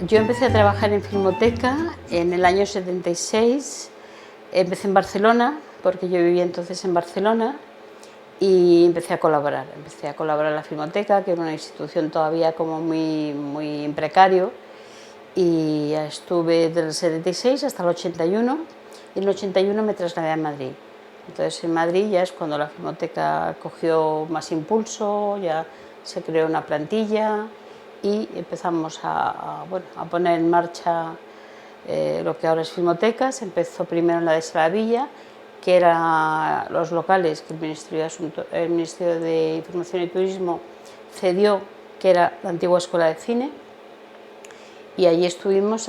Yo empecé a trabajar en Filmoteca en el año 76. Empecé en Barcelona, porque yo vivía entonces en Barcelona, y empecé a colaborar. Empecé a colaborar en la Filmoteca, que era una institución todavía como muy en precario, y estuve del 76 hasta el 81, y en el 81 me trasladé a Madrid. Entonces en Madrid ya es cuando la Filmoteca cogió más impulso, ya se creó una plantilla y empezamos a poner en marcha lo que ahora es Filmoteca. Se empezó primero en la de Salavilla, que eran los locales que el Ministerio de Información y Turismo cedió, que era la antigua Escuela de Cine, y allí estuvimos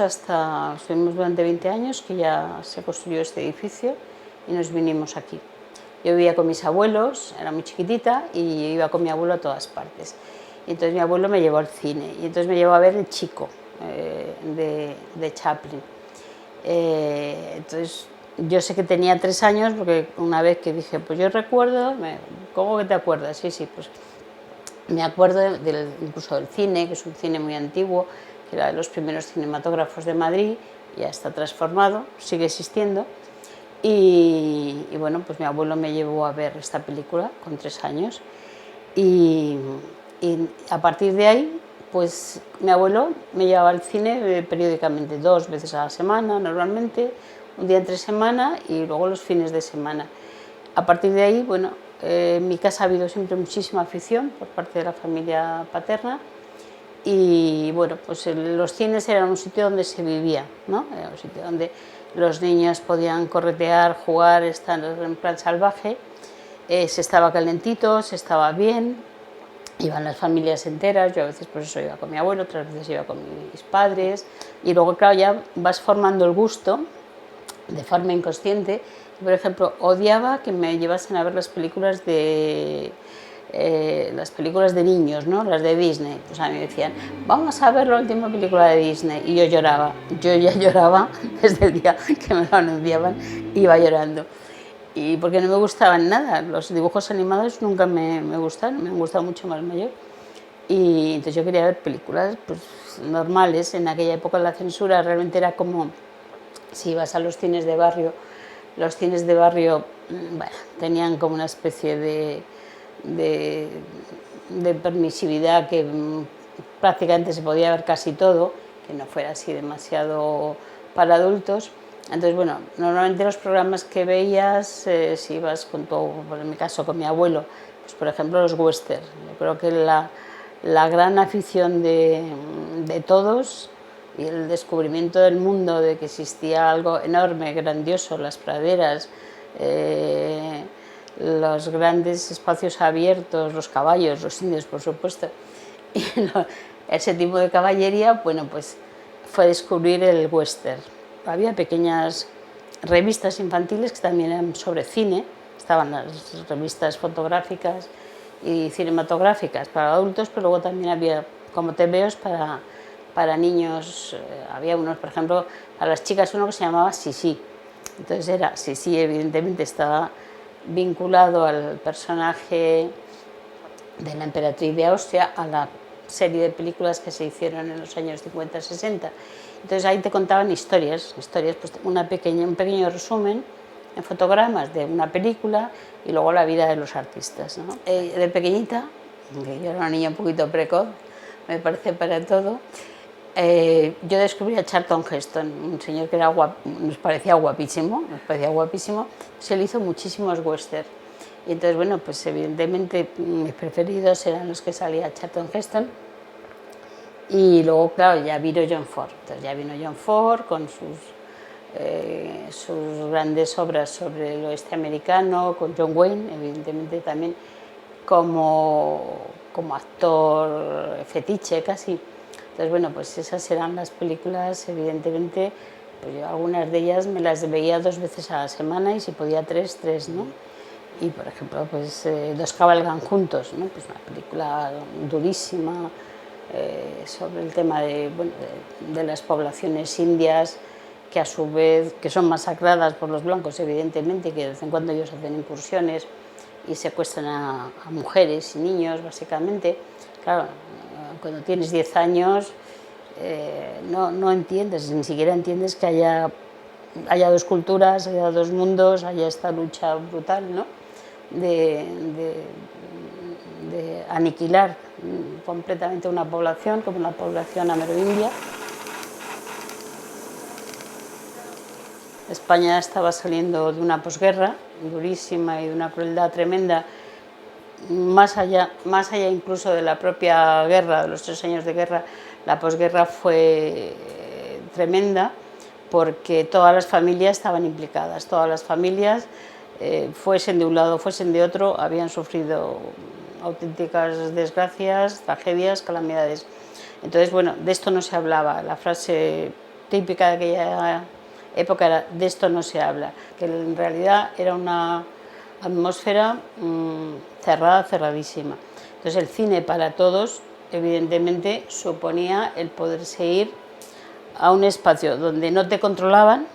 durante 20 años, que ya se construyó este edificio, y nos vinimos aquí. Yo vivía con mis abuelos, era muy chiquitita, y iba con mi abuelo a todas partes. Y entonces mi abuelo me llevó al cine, y entonces me llevó a ver El Chico, de Chaplin. Entonces yo sé que tenía 3 años, porque una vez que dije, pues yo recuerdo, ¿cómo que te acuerdas? Sí, pues me acuerdo incluso del cine, que es un cine muy antiguo, que era de los primeros cinematógrafos de Madrid, ya está transformado, sigue existiendo. Y bueno, pues mi abuelo me llevó a ver esta película con 3 años, y a partir de ahí, pues mi abuelo me llevaba al cine periódicamente, 2 veces a la semana normalmente, un día entre semana y luego los fines de semana. A partir de ahí, bueno, en mi casa ha habido siempre muchísima afición por parte de la familia paterna, y bueno, pues los cines eran un sitio donde se vivía, ¿no? Era un sitio donde los niños podían corretear, jugar, estar en plan salvaje, se estaba calentito, se estaba bien, iban las familias enteras. Yo a veces pues eso iba con mi abuelo, otras veces iba con mis padres, y luego claro ya vas formando el gusto de forma inconsciente. Por ejemplo, odiaba que me llevasen a ver las películas de niños, ¿no? Las de Disney. Pues a mí me decían, vamos a ver la última película de Disney, y yo lloraba. Yo ya lloraba desde el día que me lo anunciaban, iba llorando. Y porque no me gustaban nada, los dibujos animados nunca me gustaron, me han gustado mucho más mayor. Y entonces yo quería ver películas pues, normales. En aquella época la censura realmente era como si ibas a los cines de barrio. Los cines de barrio, bueno, tenían como una especie de permisividad, que prácticamente se podía ver casi todo, que no fuera así demasiado para adultos. Entonces, bueno, normalmente los programas que veías, si ibas con en mi caso con mi abuelo, pues por ejemplo los western. Yo creo que la gran afición de todos, y el descubrimiento del mundo, de que existía algo enorme, grandioso, las praderas, los grandes espacios abiertos, los caballos, los indios, por supuesto, y ese tipo de caballería, bueno, pues fue descubrir el western. Había pequeñas revistas infantiles que también eran sobre cine, estaban las revistas fotográficas y cinematográficas para adultos, pero luego también había como tebeos para niños. Había unos, por ejemplo, para las chicas, uno que se llamaba Sisi. Entonces era Sisi, evidentemente estaba vinculado al personaje de la emperatriz de Austria, a la serie de películas que se hicieron en los años 50-60. Entonces ahí te contaban historias, pues un pequeño resumen en fotogramas de una película, y luego la vida de los artistas, ¿no? De pequeñita, yo era una niña un poquito precoz, me parece para todo, yo descubrí a Charlton Heston, un señor que nos parecía guapísimo, se le hizo muchísimos western. Y entonces, bueno, pues evidentemente mis preferidos eran los que salía Charlton Heston. Y luego, claro, ya vino John Ford. Entonces ya vino John Ford con sus grandes obras sobre el oeste americano, con John Wayne, evidentemente también como actor fetiche casi. Entonces, bueno, pues esas eran las películas, evidentemente, pues yo algunas de ellas me las veía 2 veces a la semana, y si podía 3, ¿no? Y, por ejemplo, pues Dos cabalgan juntos, ¿no? Pues una película durísima, sobre el tema bueno, de las poblaciones indias, que a su vez que son masacradas por los blancos, evidentemente, que de vez en cuando ellos hacen incursiones y secuestran a mujeres y niños, básicamente. Claro, cuando tienes 10 años no entiendes, ni siquiera entiendes que haya dos culturas, haya dos mundos, haya esta lucha brutal, ¿no? de, de, de aniquilar completamente una población como la población amerindia. España estaba saliendo de una posguerra durísima y de una crueldad tremenda, más allá incluso de la propia guerra, de los 3 años de guerra. La posguerra fue tremenda porque todas las familias estaban implicadas, todas las familias, fuesen de un lado, fuesen de otro, habían sufrido auténticas desgracias, tragedias, calamidades. Entonces, bueno, de esto no se hablaba. La frase típica de aquella época era: de esto no se habla, que en realidad era una atmósfera cerrada, cerradísima. Entonces el cine para todos, evidentemente, suponía el poderse ir a un espacio donde no te controlaban,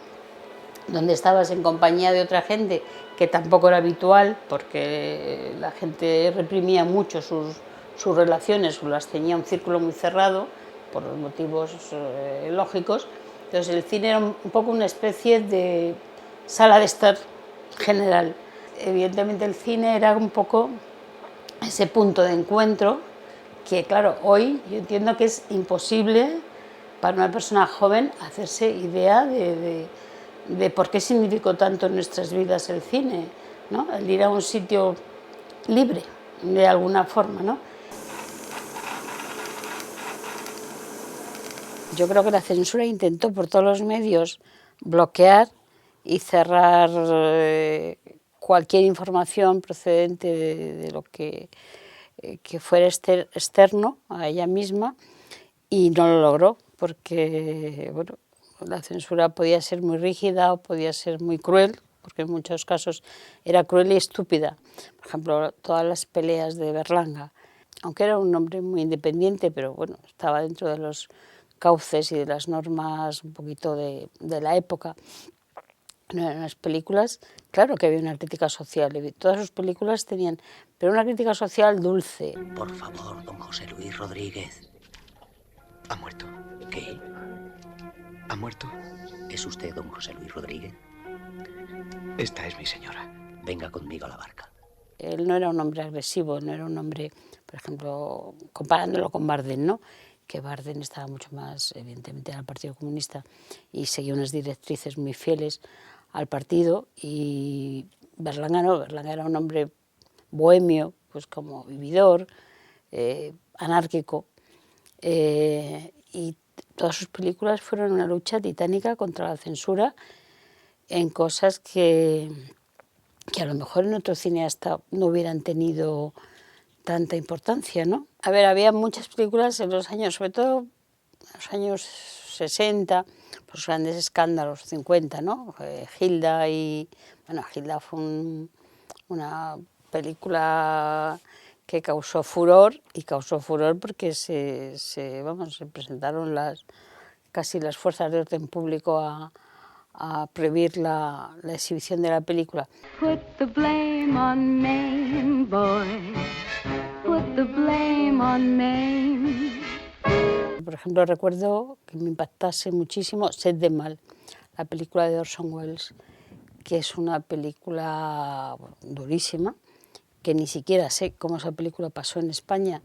donde estabas en compañía de otra gente, que tampoco era habitual, porque la gente reprimía mucho sus relaciones, o las tenía un círculo muy cerrado, por los motivos lógicos. Entonces el cine era un poco una especie de sala de estar general. Evidentemente el cine era un poco ese punto de encuentro que, claro, hoy yo entiendo que es imposible para una persona joven hacerse idea de por qué significó tanto en nuestras vidas el cine, ¿no? El ir a un sitio libre, de alguna forma, ¿no? Yo creo que la censura intentó por todos los medios bloquear y cerrar cualquier información procedente de lo que fuera externo a ella misma, y no lo logró porque, bueno, la censura podía ser muy rígida o podía ser muy cruel, porque en muchos casos era cruel y estúpida. Por ejemplo, todas las peleas de Berlanga, aunque era un hombre muy independiente, pero bueno, estaba dentro de los cauces y de las normas un poquito de la época. No eran unas películas, claro que había una crítica social, todas sus películas tenían, pero una crítica social dulce. Por favor, don José Luis Rodríguez. ¿Ha muerto? ¿Qué? ¿Ha muerto? ¿Es usted don José Luis Rodríguez? Esta es mi señora. Venga conmigo a la barca. Él no era un hombre agresivo, no era un hombre, por ejemplo, comparándolo con Bardem, ¿no? Que Bardem estaba mucho más, evidentemente, al Partido Comunista y seguía unas directrices muy fieles al partido, y Berlanga no. Berlanga era un hombre bohemio, pues como vividor, anárquico, y todas sus películas fueron una lucha titánica contra la censura en cosas que a lo mejor en otro cineasta no hubieran tenido tanta importancia, ¿no? A ver, había muchas películas en los años, sobre todo en los años 60, los grandes escándalos, 50, ¿no? Gilda bueno, Gilda fue una película que causó furor, y causó furor porque se presentaron casi las fuerzas de orden público a prohibir la exhibición de la película. Put the blame on Maine, boy. Put the blame on Maine. Por ejemplo, recuerdo que me impactase muchísimo Sed de Mal, la película de Orson Welles, que es una película durísima, que ni siquiera sé cómo esa película pasó en España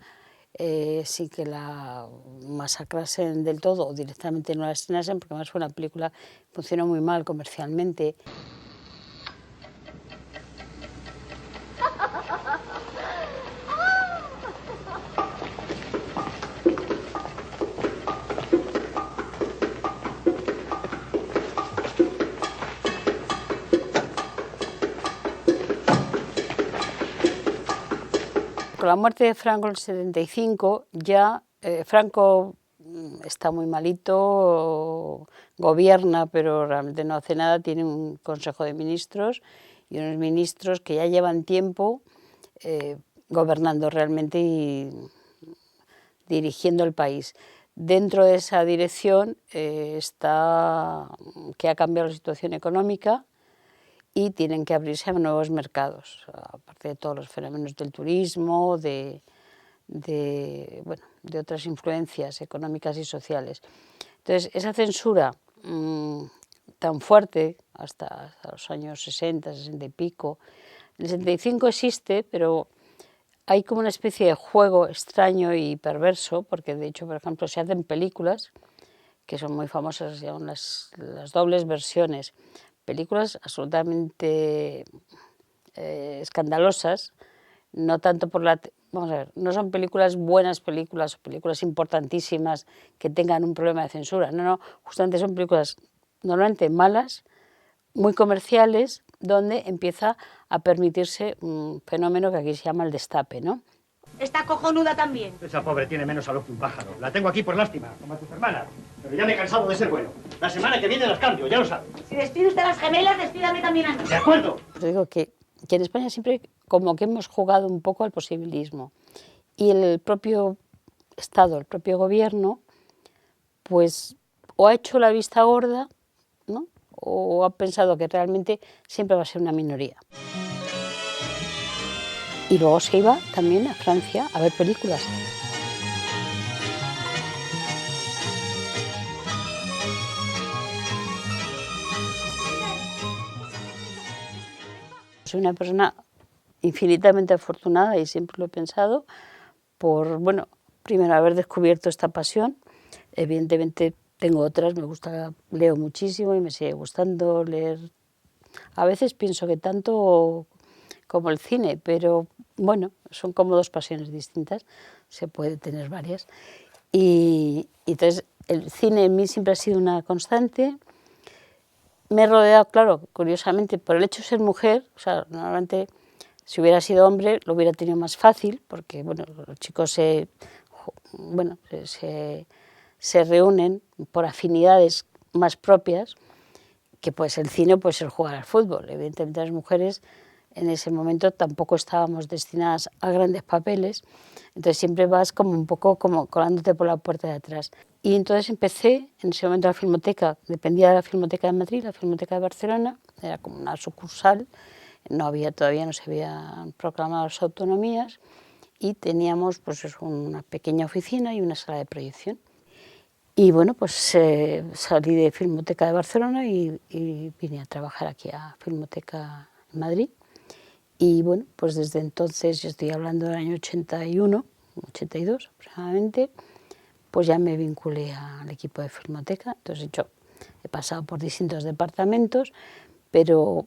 sin que la masacrasen del todo o directamente no la estrenasen, porque además fue una película que funcionó muy mal comercialmente. Con la muerte de Franco en el 75, ya Franco está muy malito, gobierna pero realmente no hace nada, tiene un consejo de ministros y unos ministros que ya llevan tiempo gobernando realmente y dirigiendo el país. Dentro de esa dirección está que ha cambiado la situación económica y tienen que abrirse a nuevos mercados, aparte de todos los fenómenos del turismo, de otras influencias económicas y sociales. Entonces, esa censura tan fuerte, hasta los años 60, 60 y pico, el 65 existe, pero hay como una especie de juego extraño y perverso, porque de hecho, por ejemplo, se hacen películas que son muy famosas, se llaman las dobles versiones, películas absolutamente escandalosas, no tanto por la... Vamos a ver, no son películas buenas películas o películas importantísimas que tengan un problema de censura, no, justamente son películas normalmente malas, muy comerciales, donde empieza a permitirse un fenómeno que aquí se llama el destape, ¿no? Está cojonuda también. Esa pobre tiene menos salud que un pájaro. La tengo aquí por lástima, como a tus hermanas. Pero ya me he cansado de ser bueno. La semana que viene las cambio, ya lo sabes. Si despide usted a las gemelas, despídame también a mí. ¿De acuerdo? Os digo que en España siempre como que hemos jugado un poco al posibilismo. Y el propio Estado, el propio gobierno, pues o ha hecho la vista gorda, ¿no? O ha pensado que realmente siempre va a ser una minoría. Y luego se iba también a Francia a ver películas. Soy una persona infinitamente afortunada y siempre lo he pensado por, bueno, primero haber descubierto esta pasión. Evidentemente tengo otras, me gusta, leo muchísimo y me sigue gustando leer. A veces pienso que tanto como el cine, pero bueno, son como dos pasiones distintas, se puede tener varias. Y entonces el cine en mí siempre ha sido una constante. Me he rodeado, claro, curiosamente, por el hecho de ser mujer, o sea, normalmente si hubiera sido hombre lo hubiera tenido más fácil, porque bueno, los chicos se reúnen por afinidades más propias, que pues el cine puede ser jugar al fútbol. Evidentemente las mujeres en ese momento tampoco estábamos destinadas a grandes papeles, entonces siempre vas como un poco como colándote por la puerta de atrás. Y entonces empecé, en ese momento la Filmoteca, dependía de la Filmoteca de Madrid, la Filmoteca de Barcelona, era como una sucursal, todavía no se habían proclamado las autonomías, y teníamos pues una pequeña oficina y una sala de proyección. Y bueno, pues salí de Filmoteca de Barcelona y vine a trabajar aquí a Filmoteca en Madrid. Y bueno, pues desde entonces, yo estoy hablando del año 81, 82 aproximadamente, pues ya me vinculé al equipo de Filmoteca. Entonces yo he pasado por distintos departamentos, pero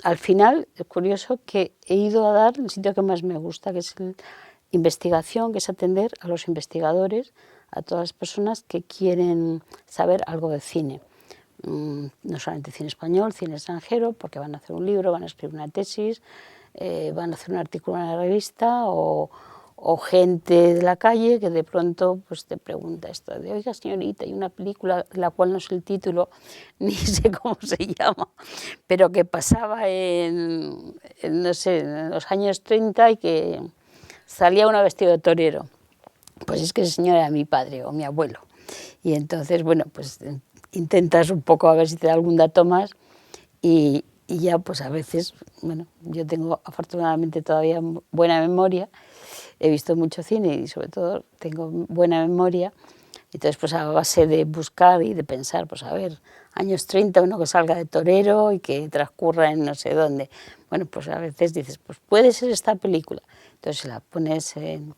al final es curioso que he ido a dar el sitio que más me gusta, que es la investigación, que es atender a los investigadores, a todas las personas que quieren saber algo de cine. No solamente cine español, cine extranjero, porque van a hacer un libro, van a escribir una tesis, van a hacer un artículo en la revista, o gente de la calle que de pronto pues, te pregunta esto de, oiga señorita, hay una película de la cual no sé el título, ni sé cómo se llama, pero que pasaba en los años 30 y que salía uno vestido de torero. Pues es que ese señor era mi padre o mi abuelo. Y entonces, bueno, pues intentas un poco a ver si te da algún dato más y ya pues a veces, bueno, yo tengo afortunadamente todavía buena memoria, he visto mucho cine y sobre todo tengo buena memoria, entonces pues a base de buscar y de pensar, pues a ver, años 30, uno que salga de torero y que transcurra en no sé dónde, bueno, pues a veces dices, pues puede ser esta película, entonces la pones en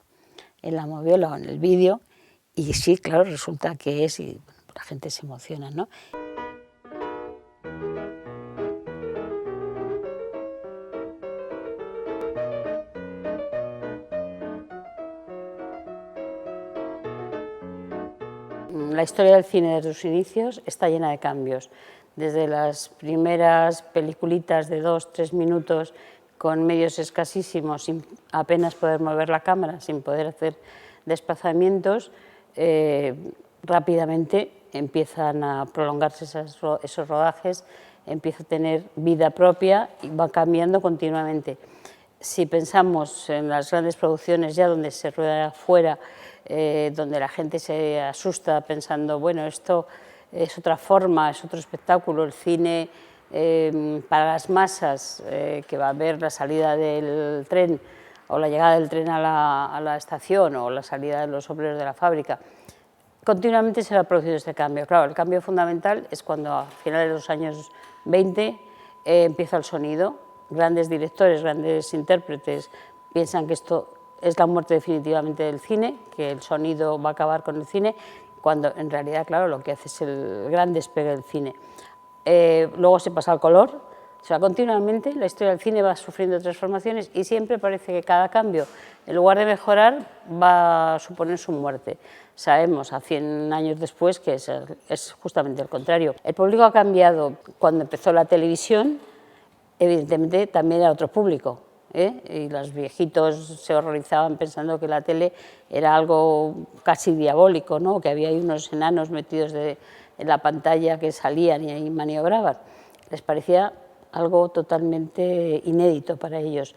la moviola o en el vídeo y sí, claro, resulta que es y bueno, la gente se emociona, ¿no? La historia del cine desde sus inicios está llena de cambios, desde las primeras peliculitas de 2-3 minutos con medios escasísimos, sin apenas poder mover la cámara, sin poder hacer desplazamientos, rápidamente empiezan a prolongarse esos rodajes, empieza a tener vida propia y va cambiando continuamente. Si pensamos en las grandes producciones ya donde se rueda afuera, donde la gente se asusta pensando, bueno, esto es otra forma, es otro espectáculo, el cine para las masas, que va a ver la salida del tren o la llegada del tren a la estación o la salida de los obreros de la fábrica. Continuamente se va produciendo este cambio. Claro, el cambio fundamental es cuando a finales de los años 20 empieza el sonido. Grandes directores, grandes intérpretes piensan que esto es la muerte definitivamente del cine, que el sonido va a acabar con el cine, cuando en realidad, claro, lo que hace es el gran despegue del cine. Luego se pasa al color, o sea, continuamente la historia del cine va sufriendo transformaciones y siempre parece que cada cambio, en lugar de mejorar, va a suponer su muerte. Sabemos a 100 años después que es justamente el contrario. El público ha cambiado. Cuando empezó la televisión, evidentemente también era otro público, y los viejitos se horrorizaban pensando que la tele era algo casi diabólico, ¿no? Que había ahí unos enanos metidos en la pantalla que salían y ahí maniobraban. Les parecía algo totalmente inédito para ellos.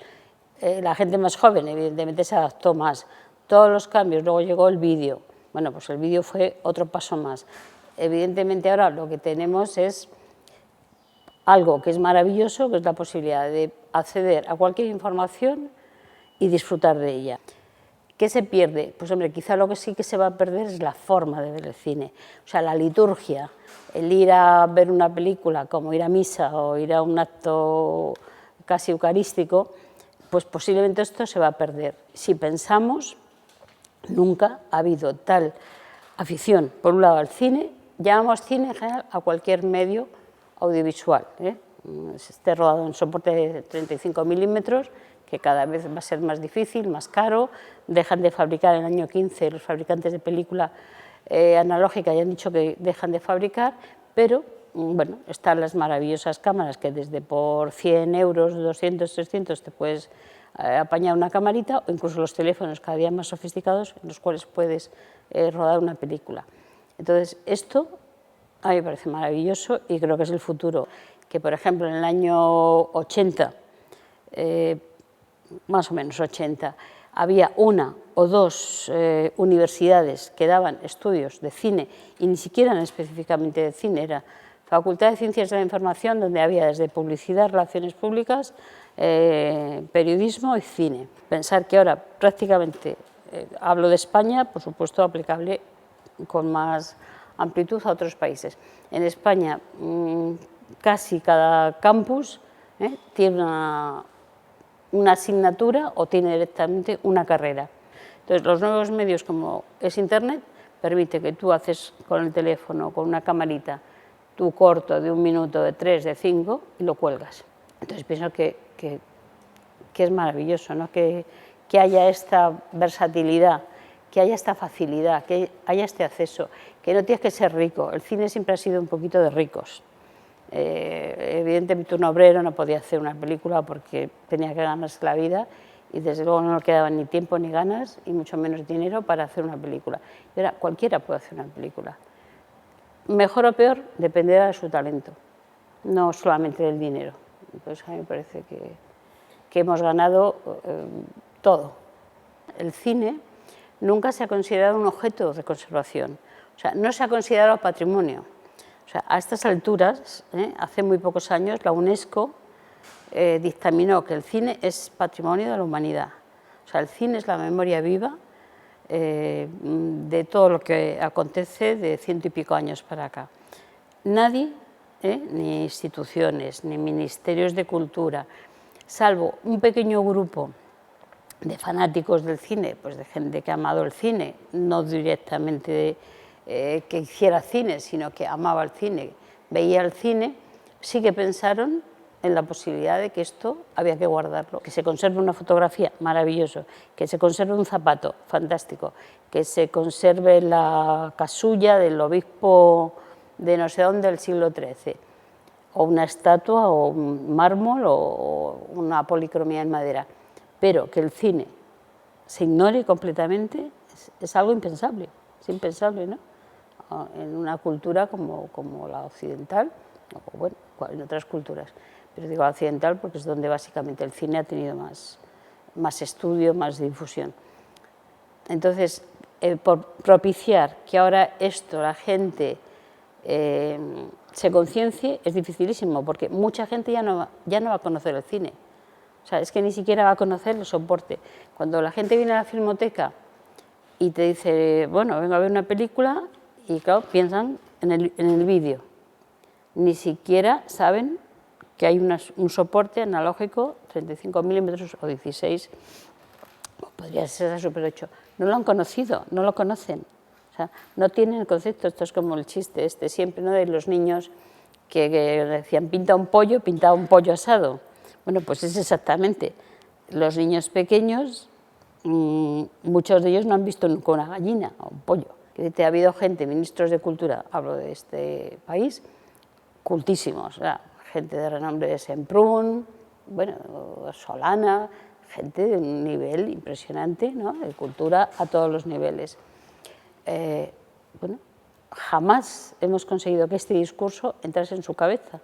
La gente más joven, evidentemente, se adaptó más. Todos los cambios, luego llegó el vídeo. Bueno, pues el vídeo fue otro paso más. Evidentemente ahora lo que tenemos es algo que es maravilloso, que es la posibilidad de acceder a cualquier información y disfrutar de ella. ¿Qué se pierde? Pues hombre, quizá lo que sí que se va a perder es la forma de ver el cine, o sea, la liturgia, el ir a ver una película como ir a misa o ir a un acto casi eucarístico, pues posiblemente esto se va a perder. Si pensamos, nunca ha habido tal afición, por un lado al cine, llamamos cine en general a cualquier medio audiovisual, esté rodado en soporte de 35 milímetros, que cada vez va a ser más difícil, más caro, dejan de fabricar en el año 15, los fabricantes de película analógica ya han dicho que dejan de fabricar, pero bueno, están las maravillosas cámaras que desde por 100 euros, 200, 300 te puedes apañar una camarita, o incluso los teléfonos cada día más sofisticados en los cuales puedes rodar una película. Entonces, esto a mí me parece maravilloso y creo que es el futuro. Que, por ejemplo, en el año 80, más o menos 80, había una o dos universidades que daban estudios de cine, y ni siquiera eran específicamente de cine, era Facultad de Ciencias de la Información, donde había desde publicidad, relaciones públicas, periodismo y cine. Pensar que ahora prácticamente, hablo de España, por supuesto aplicable con más amplitud a otros países. En España casi cada campus tiene una asignatura o tiene directamente una carrera. Entonces, los nuevos medios como es Internet permite que tú haces con el teléfono, con una camarita, tu corto de 1 minuto, de 3, de 5 y lo cuelgas. Entonces pienso que es maravilloso, ¿no? Que haya esta versatilidad, que haya esta facilidad, que haya este acceso, que no tienes que ser rico. El cine siempre ha sido un poquito de ricos. Evidentemente un obrero no podía hacer una película porque tenía que ganarse la vida y desde luego no le quedaban ni tiempo ni ganas y mucho menos dinero para hacer una película. Y ahora cualquiera puede hacer una película. Mejor o peor dependerá de su talento, no solamente del dinero. Entonces a mí me parece que hemos ganado todo. El cine nunca se ha considerado un objeto de conservación, o sea, no se ha considerado patrimonio. O sea, a estas alturas, hace muy pocos años, la UNESCO dictaminó que el cine es patrimonio de la humanidad. O sea, el cine es la memoria viva de todo lo que acontece de 100 y pico años para acá. Nadie, ni instituciones, ni ministerios de cultura, salvo un pequeño grupo de fanáticos del cine, pues de gente que ha amado el cine, no directamente que hiciera cine, sino que amaba el cine, veía el cine, sí que pensaron en la posibilidad de que esto había que guardarlo, que se conserve una fotografía, maravilloso, que se conserve un zapato, fantástico, que se conserve la casulla del obispo de no sé dónde del siglo XIII, o una estatua, o un mármol, o una policromía en madera, pero que el cine se ignore completamente es algo impensable, es impensable, ¿no? En una cultura como la occidental, o bueno, en otras culturas. Pero digo occidental porque es donde básicamente el cine ha tenido más estudio, más difusión. Entonces, por propiciar que ahora esto la gente se conciencie es dificilísimo, porque mucha gente ya no va a conocer el cine. O sea, es que ni siquiera va a conocer el soporte. Cuando la gente viene a la filmoteca y te dice, bueno, vengo a ver una película, y claro, piensan en el vídeo. Ni siquiera saben que hay un soporte analógico 35 milímetros o 16, podría ser Super 8. No lo han conocido, no lo conocen. O sea, no tienen el concepto. Esto es como el chiste siempre, ¿no?, de los niños que decían pintaba un pollo asado. Bueno, pues es exactamente. Los niños pequeños, muchos de ellos no han visto nunca una gallina o un pollo. Ha habido gente, ministros de Cultura, hablo de este país, cultísimos, gente de renombre de Semprún, bueno, Solana, gente de un nivel impresionante, ¿no?, de cultura a todos los niveles. Bueno, jamás hemos conseguido que este discurso entrase en su cabeza.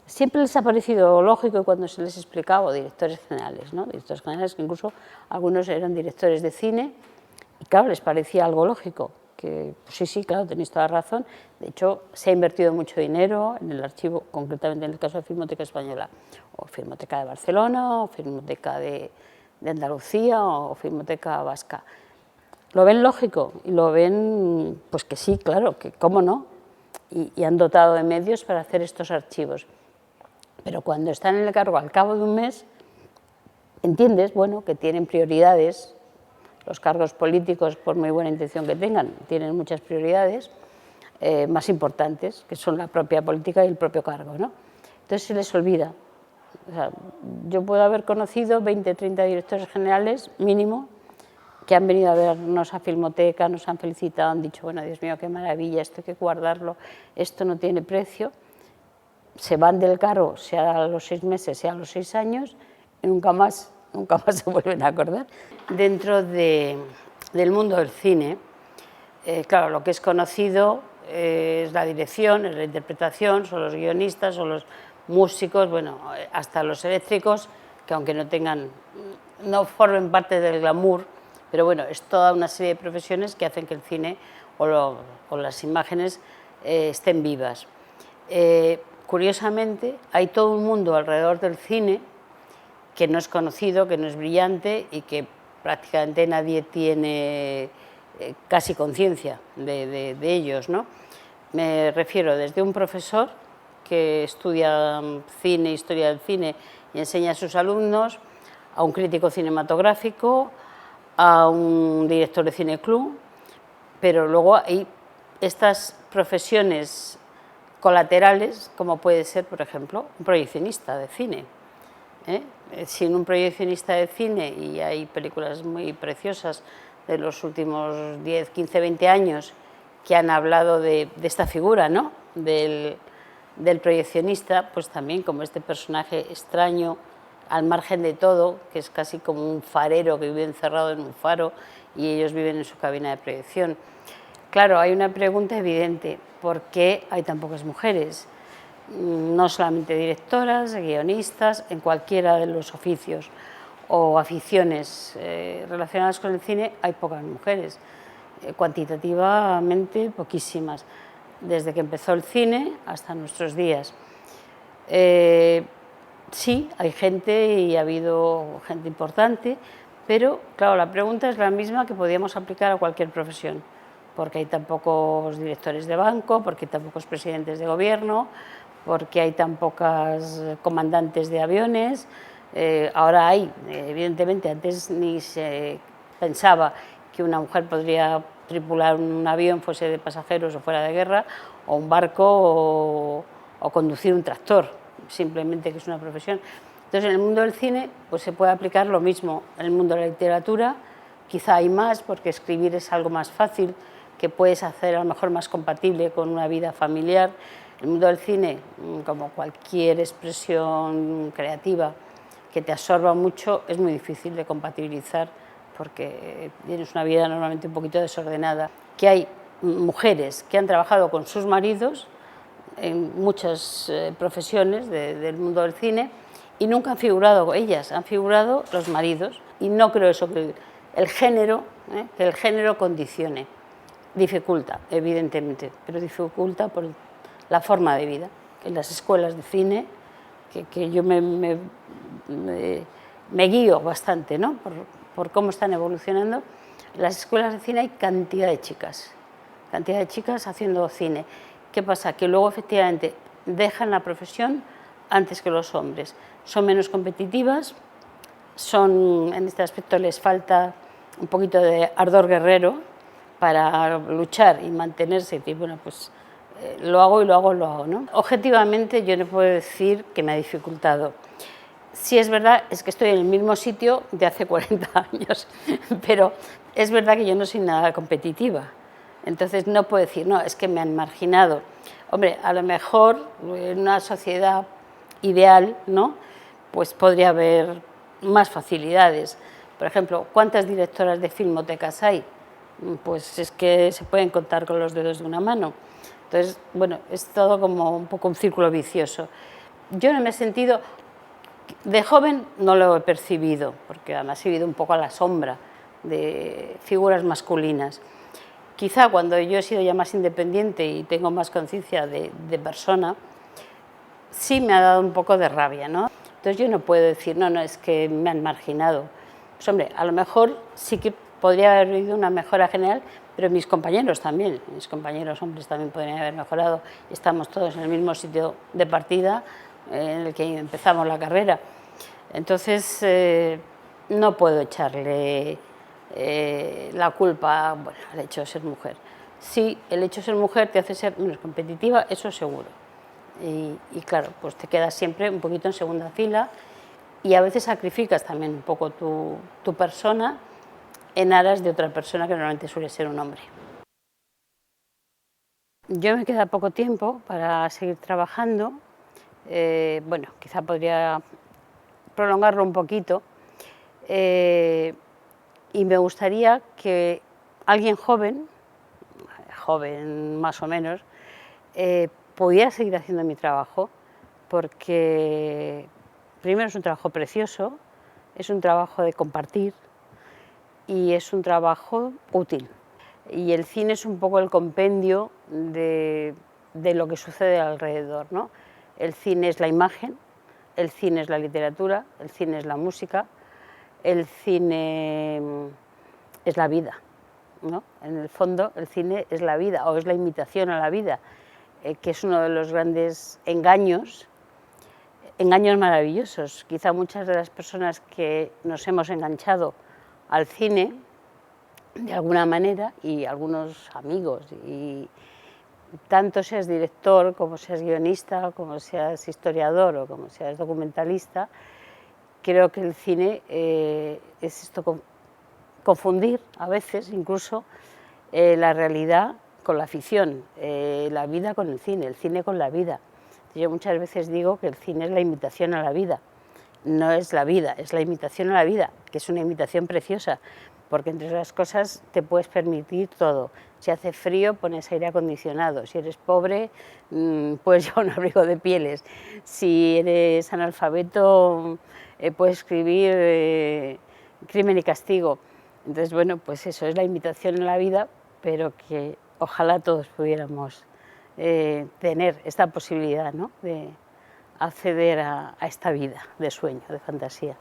Siempre les ha parecido lógico cuando se les explicaba, directores generales, ¿no?, directores generales que incluso algunos eran directores de cine, y claro, les parecía algo lógico, que pues sí, claro, tenéis toda la razón. De hecho, se ha invertido mucho dinero en el archivo, concretamente en el caso de Filmoteca Española, o Filmoteca de Barcelona, o Filmoteca de Andalucía, o Filmoteca Vasca. Lo ven lógico y lo ven, pues que sí, claro, que cómo no, y han dotado de medios para hacer estos archivos. Pero cuando están en el cargo al cabo de un mes, entiendes, bueno, que tienen prioridades. Los cargos políticos, por muy buena intención que tengan, tienen muchas prioridades más importantes, que son la propia política y el propio cargo, ¿no? Entonces se les olvida. O sea, yo puedo haber conocido 20, 30 directores generales, mínimo, que han venido a vernos a Filmoteca, nos han felicitado, han dicho, bueno, Dios mío, qué maravilla, esto hay que guardarlo, esto no tiene precio. Se van del cargo, sea a los 6 meses, sea a los 6 años, y nunca más se vuelven a acordar. Dentro del mundo del cine, claro, lo que es conocido es la dirección, es la interpretación, son los guionistas, son los músicos, bueno, hasta los eléctricos, que aunque no formen parte del glamour, pero bueno, es toda una serie de profesiones que hacen que el cine o las imágenes estén vivas. Curiosamente, hay todo un mundo alrededor del cine que no es conocido, que no es brillante y que prácticamente nadie tiene casi conciencia de ellos, ¿no? Me refiero desde un profesor que estudia cine, historia del cine y enseña a sus alumnos, a un crítico cinematográfico, a un director de cine club, pero luego hay estas profesiones colaterales, como puede ser, por ejemplo, un proyeccionista de cine. Sin un proyeccionista de cine, y hay películas muy preciosas de los últimos 10, 15, 20 años que han hablado de esta figura, ¿no?, del proyeccionista, pues también como este personaje extraño, al margen de todo, que es casi como un farero que vive encerrado en un faro y ellos viven en su cabina de proyección. Claro, hay una pregunta evidente, ¿por qué hay tan pocas mujeres? No solamente directoras, guionistas, en cualquiera de los oficios o aficiones relacionadas con el cine hay pocas mujeres, cuantitativamente poquísimas, desde que empezó el cine hasta nuestros días. Sí, hay gente y ha habido gente importante, pero claro, la pregunta es la misma que podíamos aplicar a cualquier profesión, porque hay tan pocos directores de banco, porque hay tan pocos presidentes de gobierno, porque hay tan pocas comandantes de aviones. Ahora hay, evidentemente, antes ni se pensaba que una mujer podría tripular un avión, fuese de pasajeros o fuera de guerra, o un barco o conducir un tractor, simplemente que es una profesión. Entonces, en el mundo del cine pues se puede aplicar lo mismo. En el mundo de la literatura quizá hay más, porque escribir es algo más fácil, que puedes hacer a lo mejor más compatible con una vida familiar. El mundo del cine, como cualquier expresión creativa que te absorba mucho, es muy difícil de compatibilizar porque tienes una vida normalmente un poquito desordenada. Que hay mujeres que han trabajado con sus maridos en muchas profesiones del mundo del cine y nunca han figurado ellas, han figurado los maridos. Y no creo eso, que el género que el género condicione. Dificulta, evidentemente, pero dificulta por la forma de vida. En las escuelas de cine, que yo me guío bastante, ¿no? por cómo están evolucionando, en las escuelas de cine hay cantidad de chicas haciendo cine. ¿Qué pasa? Que luego efectivamente dejan la profesión antes que los hombres. Son menos competitivas, en este aspecto les falta un poquito de ardor guerrero para luchar y mantenerse. Y bueno, pues lo hago, ¿no? Objetivamente yo no puedo decir que me ha dificultado. Sí es verdad, es que estoy en el mismo sitio de hace 40 años, pero es verdad que yo no soy nada competitiva. Entonces no puedo decir, no, es que me han marginado. Hombre, a lo mejor en una sociedad ideal, ¿no? Pues podría haber más facilidades. Por ejemplo, ¿cuántas directoras de filmotecas hay? Pues es que se pueden contar con los dedos de una mano. Entonces, bueno, es todo como un poco un círculo vicioso. Yo no me he sentido... De joven no lo he percibido, porque además he vivido un poco a la sombra de figuras masculinas. Quizá cuando yo he sido ya más independiente y tengo más conciencia de persona, sí me ha dado un poco de rabia, ¿no? Entonces yo no puedo decir, no, es que me han marginado. Pues hombre, a lo mejor sí que podría haber habido una mejora general, pero mis compañeros también, mis compañeros hombres también podrían haber mejorado. Estamos todos en el mismo sitio de partida en el que empezamos la carrera. Entonces, no puedo echarle la culpa, bueno, al hecho de ser mujer. Sí, el hecho de ser mujer te hace ser menos competitiva, eso seguro. Y claro, pues te quedas siempre un poquito en segunda fila y a veces sacrificas también un poco tu persona en aras de otra persona que normalmente suele ser un hombre. Yo me queda poco tiempo para seguir trabajando. Bueno, quizá podría prolongarlo un poquito y me gustaría que alguien joven más o menos, pudiera seguir haciendo mi trabajo, porque primero es un trabajo precioso, es un trabajo de compartir y es un trabajo útil. Y el cine es un poco el compendio de lo que sucede alrededor, ¿no? El cine es la imagen, el cine es la literatura, el cine es la música, el cine es la vida, ¿no? En el fondo, el cine es la vida, o es la imitación a la vida, que es uno de los grandes engaños maravillosos. Quizá muchas de las personas que nos hemos enganchado al cine, de alguna manera, y algunos amigos, y tanto seas director, como seas guionista, como seas historiador o como seas documentalista, creo que el cine es esto, confundir a veces incluso la realidad con la ficción, la vida con el cine con la vida. Yo muchas veces digo que el cine es la imitación a la vida, no es la vida, es la imitación a la vida, que es una imitación preciosa, porque entre otras cosas te puedes permitir todo. Si hace frío, pones aire acondicionado. Si eres pobre, puedes llevar un abrigo de pieles. Si eres analfabeto, puedes escribir Crimen y Castigo. Entonces, bueno, pues eso es la imitación en la vida, pero que ojalá todos pudiéramos tener esta posibilidad, ¿no?, de acceder a esta vida de sueño, de fantasía.